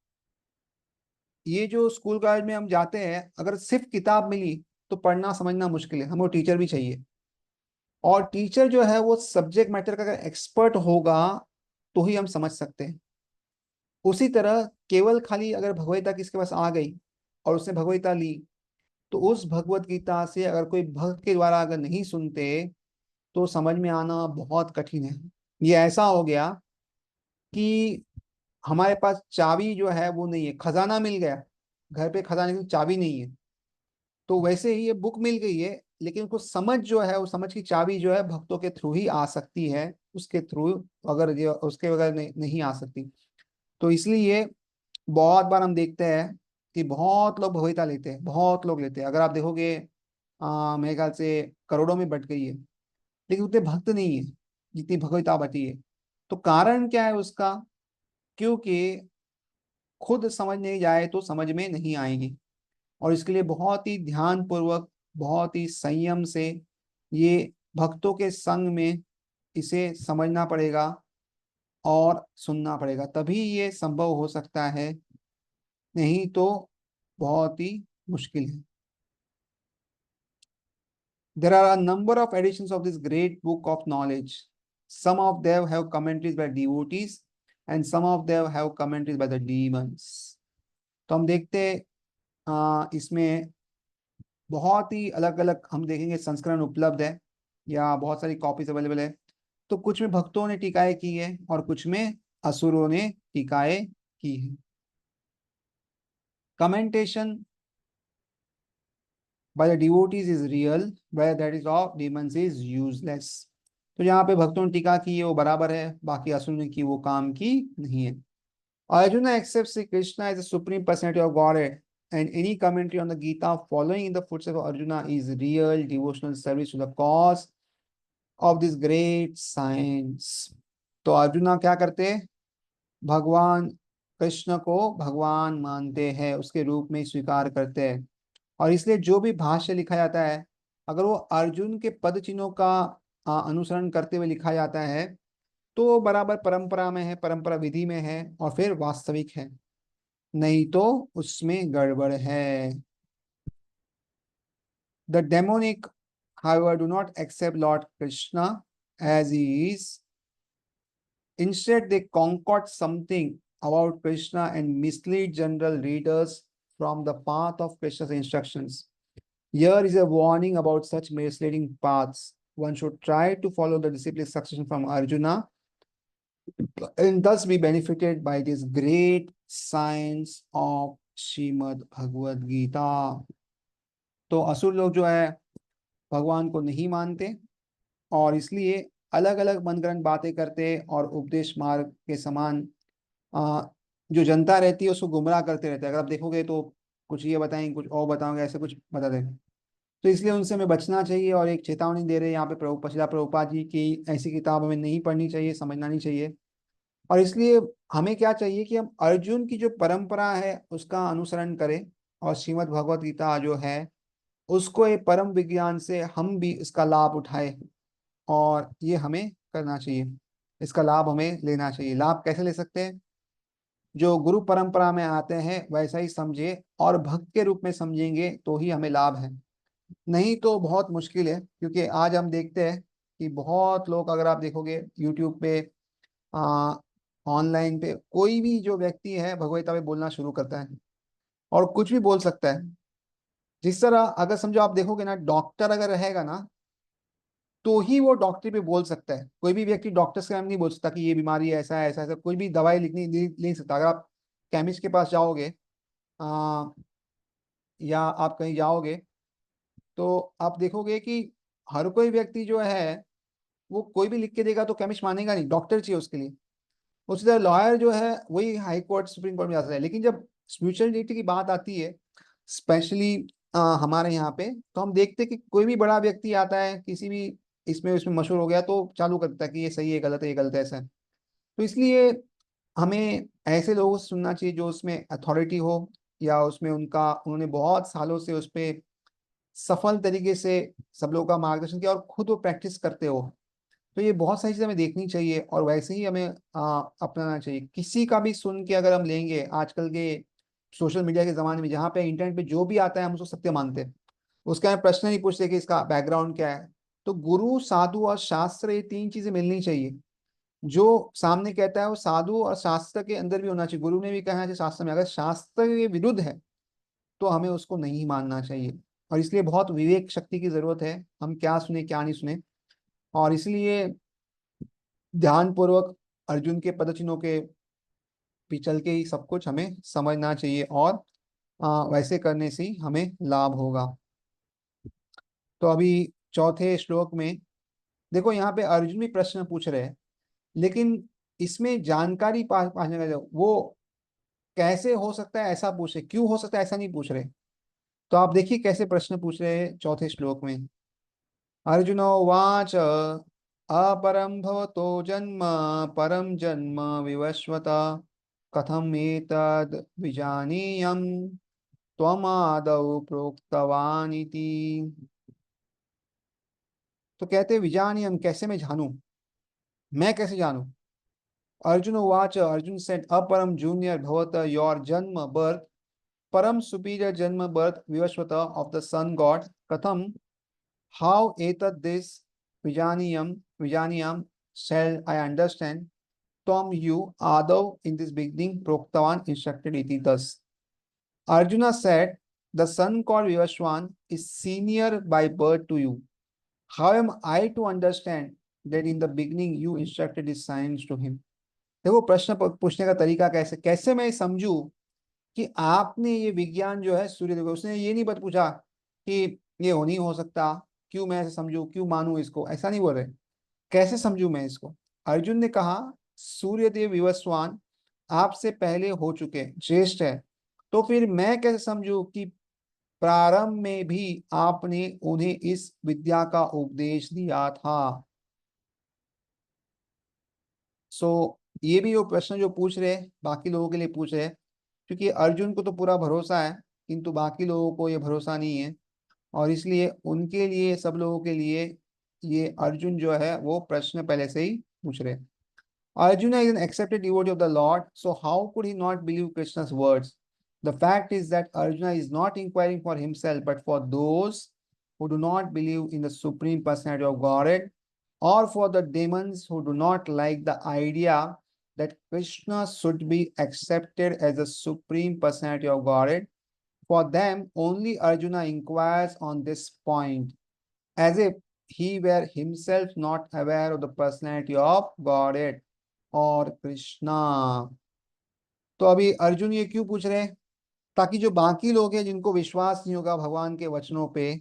ये जो स्कूल कॉलेज में हम जाते हैं, अगर सिर्फ किताब मिली तो पढ़ना समझना मुश्किल है, हमको टीचर भी चाहिए। और टीचर जो है वो सब्जेक्ट मैटर का अगर एक्सपर्ट होगा तो ही हम समझ सकते हैं। उसी तरह केवल खाली अगर भगवद गीता किसके पास आ गई और उसने भगवद गीता ली, तो उस भगवत गीता से अगर कोई भक्त के द्वारा अगर नहीं सुनते तो समझ में आना बहुत कठिन है। ये ऐसा हो गया कि हमारे पास चाबी जो है वो नहीं है, खजाना मिल गया घर पे, खजाने की चाबी नहीं है। तो वैसे ही ये बुक मिल गई है, लेकिन उसको समझ जो है वो समझ की चाबी जो है भक्तों के थ्रू ही आ सकती है, उसके थ्रू। अगर ये उसके बगैर नहीं आ सकती। तो इसलिए बहुत बार हम देखते हैं कि बहुत लोग भविता लेते हैं, बहुत लोग लेते हैं। अगर आप देखोगे मेरे ख्याल से करोड़ों में बट गई है, लेकिन उतने भक्त नहीं है जितनी भगवता बटी है। तो कारण क्या है उसका? क्योंकि खुद समझ नहीं जाए तो समझ में नहीं आएगी। और इसके लिए बहुत ही ध्यान पूर्वक, बहुत ही संयम से ये भक्तों के संग में इसे समझना पड़ेगा और सुनना पड़ेगा, तभी ये संभव हो सकता है, नहीं तो बहुत ही मुश्किल है। There are a number of editions of this great book of knowledge. Some of them have commentaries by devotees and some of them have commentaries by the demons. तो हम देखते हैं इसमें बहुत ही अलग अलग हम देखेंगे संस्करण उपलब्ध है या बहुत सारी कॉपीज अवेलेबल है। तो कुछ में भक्तों ने टीकाएं की है और कुछ में असुरों ने टीकाएं की है। कमेंटेशन by the devotees is real, where that is of demons is useless. तो यहाँ पे भक्तों ने टीका की है वो बराबर है, बाकी असुर ने की वो काम की नहीं है। Arjuna accepts Sri Krishna as the supreme personality of Godhead, and any commentary on the Gita following in the footsteps of Arjuna is real devotional service to the cause of this great science. तो अर्जुना क्या करते हैं? भगवान कृष्ण को भगवान मानते हैं, उसके रूप में स्वीकार करते हैं। और इसलिए जो भी भाष्य लिखा जाता है, अगर वो अर्जुन के पद चिन्हों का अनुसरण करते हुए लिखा जाता है तो वो बराबर परंपरा में है, परंपरा विधि में है और फिर वास्तविक है, नहीं तो उसमें गड़बड़ है। The demonic however do not accept Lord Krishna as he is. Instead they concoct something about Krishna and mislead general readers from the path of Krishna's instructions. Here is a warning about such misleading paths. One should try to follow the disciplic succession from Arjuna and thus be benefited by this great science of Srimad Bhagavad Gita. तो असुर लोग जो है भगवान को नहीं मानते और इसलिए अलग अलग मनगढ़ंत बातें करते और उपदेश मार्ग के समान आ, जो जनता रहती है उसको गुमराह करते रहते हैं। अगर आप देखोगे तो कुछ ये बताएंगे, कुछ और बताओगे, ऐसे कुछ बता देंगे। तो इसलिए उनसे हमें बचना चाहिए और एक चेतावनी दे रहे हैं यहाँ पे प्रभु पशिला प्रभुपाद जी की, ऐसी किताब हमें नहीं पढ़नी चाहिए, समझना नहीं चाहिए। और इसलिए हमें क्या चाहिए कि हम अर्जुन की जो परंपरा है उसका अनुसरण करें और श्रीमद् भगवत गीता जो है उसको एक परम विज्ञान से हम भी इसका लाभ उठाए। और ये हमें करना चाहिए, इसका लाभ हमें लेना चाहिए। लाभ कैसे ले सकते हैं? जो गुरु परंपरा में आते हैं वैसा ही समझे और भक्त के रूप में समझेंगे तो ही हमें लाभ है, नहीं तो बहुत मुश्किल है। क्योंकि आज हम देखते हैं कि बहुत लोग, अगर आप देखोगे यूट्यूब पे, ऑनलाइन पे, कोई भी जो व्यक्ति है भगवत पे बोलना शुरू करता है और कुछ भी बोल सकता है। जिस तरह अगर समझो आप देखोगे ना, डॉक्टर अगर रहेगा ना तो ही वो डॉक्टरी पे बोल सकता है। कोई भी व्यक्ति डॉक्टर से नहीं बोल सकता कि ये बीमारी है, ऐसा है, ऐसा ऐसा, कोई भी दवाई लिखनी ले सकता। अगर आप केमिस्ट के पास जाओगे आ, या आप कहीं जाओगे तो आप देखोगे कि हर कोई व्यक्ति जो है वो कोई भी लिख के देगा तो केमिस्ट मानेगा नहीं, डॉक्टर चाहिए उसके लिए। उसी तरह लॉयर जो है वही हाई कोर्ट सुप्रीम कोर्ट में जा सकता है। लेकिन जब स्पिरिचुअलिटी की बात आती है, स्पेशली हमारे यहाँ पे, तो हम देखते हैं कि कोई भी बड़ा व्यक्ति आता है किसी भी इसमें उसमें मशहूर हो गया तो चालू करता है कि ये सही है, गलत है, ये गलत है, ऐसा है। तो इसलिए हमें ऐसे लोगों से सुनना चाहिए जो उसमें अथॉरिटी हो, या उसमें उन्होंने बहुत सालों से उस पे सफल तरीके से सब लोगों का मार्गदर्शन किया और खुद वो प्रैक्टिस करते हो। तो ये बहुत सारी चीजें हमें देखनी चाहिए और वैसे ही हमें अपनाना चाहिए। किसी का भी सुन के अगर हम लेंगे, आजकल के सोशल मीडिया के जमाने में जहाँ पे इंटरनेट पे जो भी आता है हम उसको सत्य मानते हैं, उसका हम प्रश्न नहीं पूछते कि इसका बैकग्राउंड क्या है। तो गुरु, साधु और शास्त्र, ये तीन चीजें मिलनी चाहिए। जो सामने कहता है वो साधु और शास्त्र के अंदर भी होना चाहिए। गुरु ने भी कहा है कि शास्त्र में, अगर शास्त्र के विरुद्ध है तो हमें उसको नहीं मानना चाहिए। और इसलिए बहुत विवेक शक्ति की जरूरत है, हम क्या सुने क्या नहीं सुने। और इसलिए ध्यान पूर्वक अर्जुन के पदचिन्हों के पिछल के ही सब कुछ हमें समझना चाहिए, और वैसे करने से ही हमें लाभ होगा। तो अभी चौथे श्लोक में देखो, यहाँ पे अर्जुन भी प्रश्न पूछ रहे हैं, लेकिन इसमें जानकारी पाने का वो कैसे हो सकता है ऐसा पूछ रहे, क्यों हो सकता है ऐसा नहीं पूछ रहे। तो आप देखिए कैसे प्रश्न पूछ रहे हैं चौथे श्लोक में। अर्जुनो वाच अपरं भवतो जन्म परम जन्म विवस्वत कथम एतद् विजानीयम् त्वमादौ प्रोक्तवान इति। तो कहते विजानीयम, कैसे मैं जानूं, मैं कैसे जानूं। अर्जुन वाच, अर्जुन सेड अपरम जूनियर भवत, योर जन्म बर्थ, परम सुपीरियर जन्म birth Vivasvat of the sun god, कथम, हाउ एतद् दिस विजानीयम विजानीयम shall I understand, Tom you Adav in this beginning Proktavan instructed iti thus. Arjuna said, the son called Vivaswan is senior by birth to you. How am I to understand that in the beginning you instructed his science to him? देखो प्रश्न पूछने का तरीका कैसे कैसे मैं समझू कि आपने ये विज्ञान जो है सूर्यदेव को, उसने ये नहीं बत पूछा कि ये हो नहीं हो सकता, क्यों मैं ऐसे समझू, क्यों मानू इसको, ऐसा नहीं बोल रहे। कैसे समझू मैं इसको। अर्जुन ने कहा सूर्यदेव विवस्वान आपसे पहले हो चुके, श्रेष्ठ है, तो फिर मैं कैसे समझू कि प्रारंभ में भी आपने उन्हें इस विद्या का उपदेश दिया था। ये भी वो प्रश्न जो पूछ रहे बाकी लोगों के लिए पूछ रहे, क्योंकि अर्जुन को तो पूरा भरोसा है किंतु बाकी लोगों को ये भरोसा नहीं है, और इसलिए उनके लिए, सब लोगों के लिए ये अर्जुन जो है वो प्रश्न पहले से ही पूछ रहे। Arjuna is an accepted devotee of the Lord, so how could he not believe Krishna's words? The fact is that Arjuna is not inquiring for himself, but for those who do not believe in the Supreme Personality of Godhead, or for the demons who do not like the idea that Krishna should be accepted as the Supreme Personality of Godhead. For them, only Arjuna inquires on this point, as if he were himself not aware of the personality of Godhead और कृष्णा। तो अभी अर्जुन ये क्यों पूछ रहे हैं, ताकि जो बाकी लोग हैं जिनको विश्वास नहीं होगा भगवान के वचनों पे,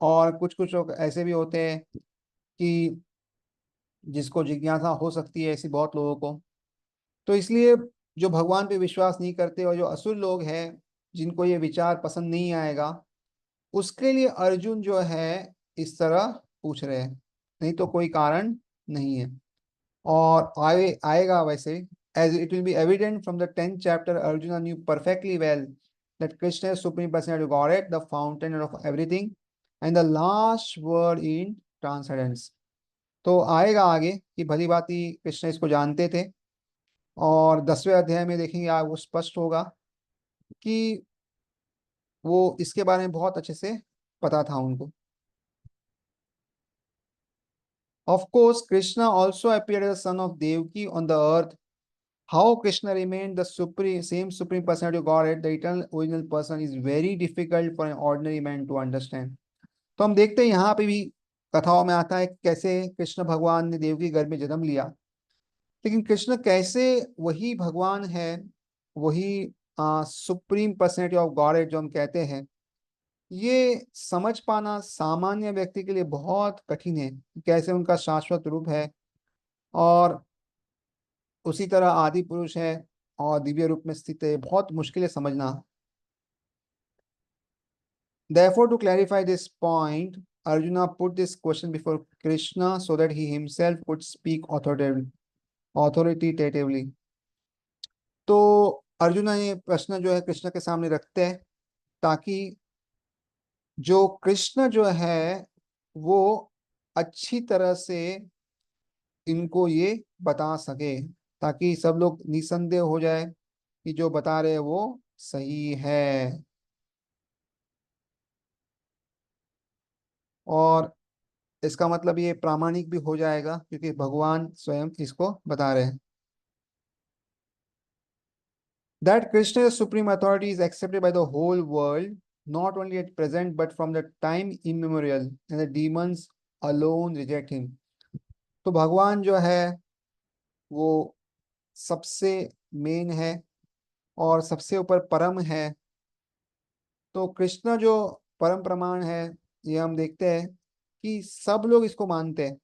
और कुछ कुछ लोग ऐसे भी होते हैं कि जिसको जिज्ञासा हो सकती है, ऐसी बहुत लोगों को। तो इसलिए जो भगवान पे विश्वास नहीं करते और जो असुर लोग हैं जिनको ये विचार पसंद नहीं आएगा, उसके लिए अर्जुन जो है इस तरह पूछ रहे हैं, नहीं तो कोई कारण नहीं है। और आएगा वैसे, as it will be evident from the 10th chapter, Arjuna knew perfectly well that Krishna is supreme personality of Godhead, the fountain of everything, and the last word in transcendence. तो आएगा आगे कि भली भांति कृष्ण इसको जानते थे, और 10वें अध्याय में देखेंगे वो स्पष्ट होगा कि वो इसके बारे में बहुत अच्छे से पता था उनको। Of course, Krishna also appeared as a son of Devaki on the earth. How Krishna remained the same supreme personality of Godhead, the eternal original person, is very difficult for an ordinary man to understand. तो हम देखते हैं यहाँ पे भी कथाओं में आता है कैसे कृष्ण भगवान ने देव के गर्भ में जन्म लिया, लेकिन कृष्ण कैसे वही भगवान है, वही सुप्रीम पर्सनैलिटी ऑफ गॉड जो हम कहते हैं, ये समझ पाना सामान्य व्यक्ति के लिए बहुत कठिन है, कैसे उनका शाश्वत रूप है। और उसी तरह आदि पुरुष है और दिव्य रूप में स्थित है, बहुत मुश्किल है समझना। Therefore, to clarify this point, Arjuna put this question before Krishna so that he himself could speak authoritatively. तो अर्जुना ये प्रश्न जो है कृष्ण के सामने रखते हैं ताकि जो कृष्ण जो है वो अच्छी तरह से इनको ये बता सके, ताकि सब लोग निसंदेह हो जाए कि जो बता रहे हैं वो सही है। और इसका मतलब ये प्रामाणिक भी हो जाएगा क्योंकि भगवान स्वयं इसको बता रहे हैं। That Krishna is supreme authority is accepted by the whole world, not only at present but from the time immemorial, and the demons alone reject him. तो भगवान जो है वो सबसे मेन है और सबसे ऊपर परम है। तो कृष्ण जो परम प्रमाण है, ये हम देखते हैं कि सब लोग इसको मानते हैं,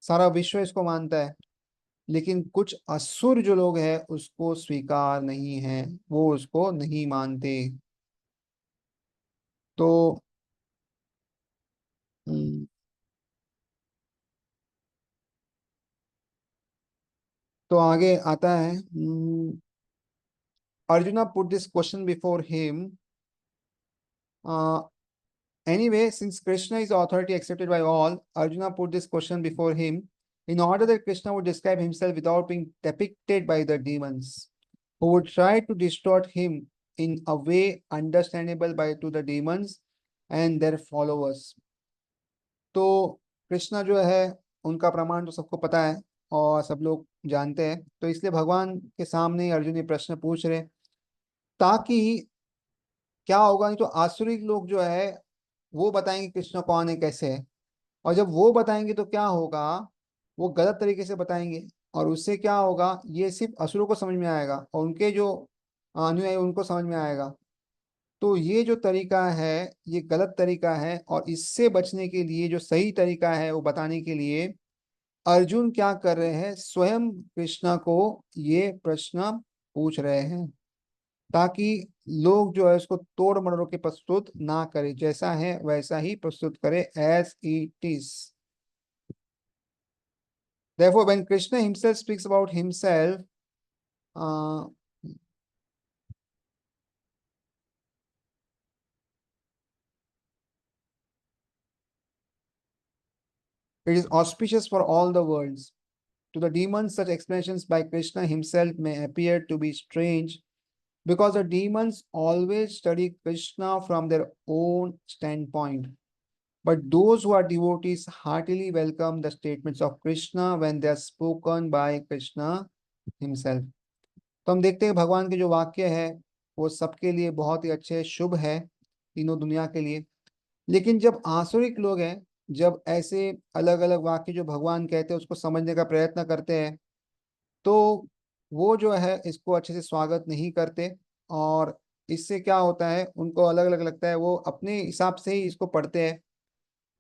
सारा विश्व इसको मानता है, लेकिन कुछ असुर जो लोग हैं उसको स्वीकार नहीं है, वो उसको नहीं मानते। तो हम्म, तो आगे आता है arjuna put this question before him. Anyway, since Krishna is the authority accepted by all, Arjuna put this question before him in order that Krishna would describe himself without being depicted by the demons, who would try to distort him in a way understandable by to the demons and their followers. तो कृष्णा जो है उनका प्रमाण तो सबको पता है और सब लोग जानते हैं, तो इसलिए भगवान के सामने अर्जुन ये प्रश्न पूछ रहे ताकि क्या होगा, नहीं तो आसुरिक लोग जो है वो बताएंगे कृष्ण कौन है कैसे है, और जब वो बताएंगे तो क्या होगा, वो गलत तरीके से बताएंगे और उससे क्या होगा, ये सिर्फ असुरों को समझ में आएगा और उनके जो अनुयायी उनको समझ में आएगा। तो ये जो तरीका है ये गलत तरीका है, और इससे बचने के लिए जो सही तरीका है वो बताने के लिए अर्जुन क्या कर रहे हैं, स्वयं कृष्णा को ये प्रश्न पूछ रहे हैं ताकि लोग जो है उसको तोड़ मरोड़ के प्रस्तुत ना करे, जैसा है वैसा ही प्रस्तुत करे, as it is. Therefore, when Krishna himself speaks about himself, uh, it is auspicious for all the worlds. To the demons, such explanations by Krishna himself may appear to be strange because the demons always study Krishna from their own standpoint. But those who are devotees heartily welcome the statements of Krishna when they are spoken by Krishna himself. तो हम देखते हैं भगवान के जो वाक्य है वो सबके लिए बहुत ही अच्छे शुभ है, तीनों दुनिया के लिए। लेकिन जब आसुरिक लोग हैं, जब ऐसे अलग अलग वाक्य जो भगवान कहते हैं उसको समझने का प्रयत्न करते हैं, तो वो जो है इसको अच्छे से स्वागत नहीं करते, और इससे क्या होता है उनको अलग अलग लगता है, वो अपने हिसाब से ही इसको पढ़ते हैं।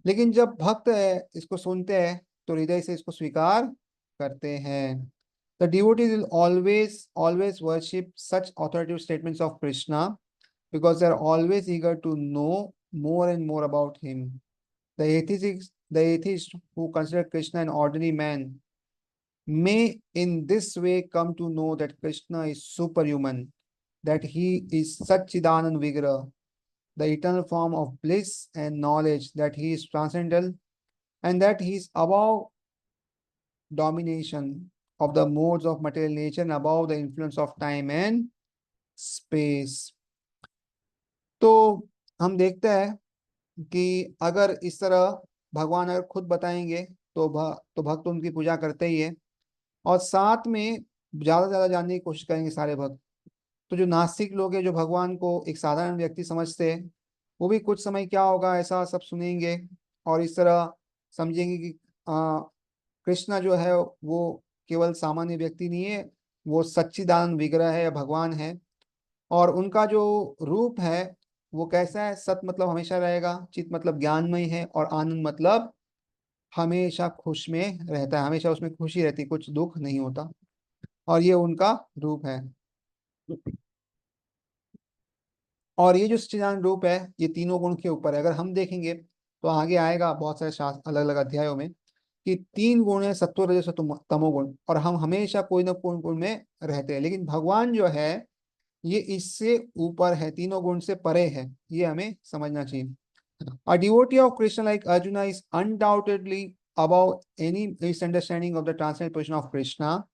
लेकिन जब भक्त है इसको सुनते हैं तो हृदय से इसको स्वीकार करते हैं। The devotees will always worship such authoritative statements of Krishna because they are always eager to know more and more about him. The atheists who consider Krishna an ordinary man may in this way come to know that Krishna is superhuman, that he is Satchidanand Vigra, the eternal form of bliss and knowledge, that he is transcendental, and that he is above domination of the modes of material nature and above the influence of time and space. तो हम देखते हैं कि अगर इस तरह भगवान अगर खुद बताएंगे तो भक्त उनकी पूजा करते ही है, और साथ में ज्यादा से ज्यादा जानने की कोशिश करेंगे सारे भक्त। तो जो नास्तिक लोग हैं जो भगवान को एक साधारण व्यक्ति समझते हैं, वो भी कुछ समय क्या होगा ऐसा सब सुनेंगे और इस तरह समझेंगे कि कृष्णा जो है वो केवल सामान्य व्यक्ति नहीं है, वो सच्चिदानंद विग्रह है या भगवान है। और उनका जो रूप है वो कैसा है, सत मतलब हमेशा रहेगा, चित मतलब ज्ञानमय है, और आनंद मतलब हमेशा खुश में रहता है, हमेशा उसमें खुशी रहती है, कुछ दुख नहीं होता। और ये उनका रूप है। और ये जो सच्चिदानंद रूप है ये तीनों गुण के ऊपर है। अगर हम देखेंगे तो आगे आएगा बहुत सारे शास्त्र अलग अलग अध्यायों में कि तीन गुण है, सत्व रजस और तमोगुण, और हम हमेशा कोई ना कोई गुण में रहते हैं। लेकिन भगवान जो है ये इससे ऊपर है, तीनों गुण से परे है, ये हमें समझना चाहिए। A devotee of Krishna like Arjuna is undoubtedly above any misunderstanding of the transcendental position of Krishna.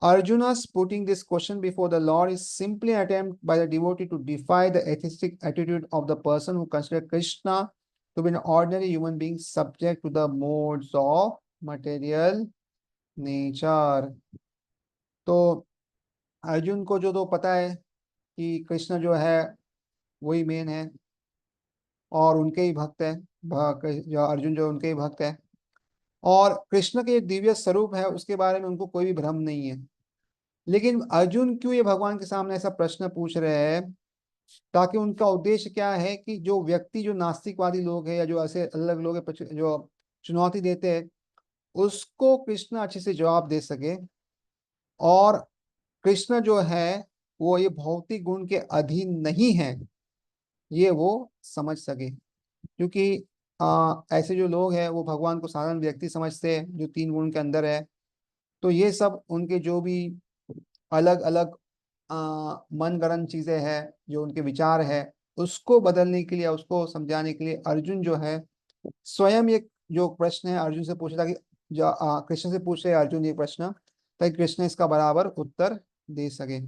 Arjuna's putting this question before the Lord is simply an attempt by the devotee to defy the atheistic attitude of the person who considers Krishna to be an ordinary human being subject to the modes of material nature. तो अर्जुन को जो तो पता है कि कृष्ण जो है वही मेन है और उनके ही भक्त है, जो अर्जुन जो उनके ही भक्त है, और कृष्ण के दिव्य स्वरूप है उसके बारे में उनको कोई भी भ्रम नहीं है। लेकिन अर्जुन क्यों ये भगवान के सामने ऐसा प्रश्न पूछ रहे हैं? ताकि उनका उद्देश्य क्या है कि जो व्यक्ति, जो नास्तिकवादी लोग हैं या जो ऐसे अलग लोग हैं जो चुनौती देते हैं, उसको कृष्ण अच्छे से जवाब दे सके, और कृष्ण जो है वो ये भौतिक गुण के अधीन नहीं है, ये वो समझ सके। क्योंकि ऐसे जो लोग हैं वो भगवान को साधारण व्यक्ति समझते हैं जो तीन गुण के अंदर है। तो ये सब उनके जो भी अलग अलग मनगढ़ंत चीजें हैं, जो उनके विचार है, उसको बदलने के लिए, उसको समझाने के लिए अर्जुन जो है स्वयं एक जो प्रश्न है अर्जुन से पूछे, ताकि जो कृष्ण से पूछे अर्जुन ये प्रश्न, ताकि कृष्ण इसका बराबर उत्तर दे सके।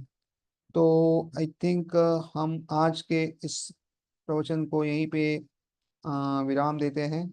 तो आई थिंक हम आज के इस प्रवचन को यहीं पे विराम देते हैं।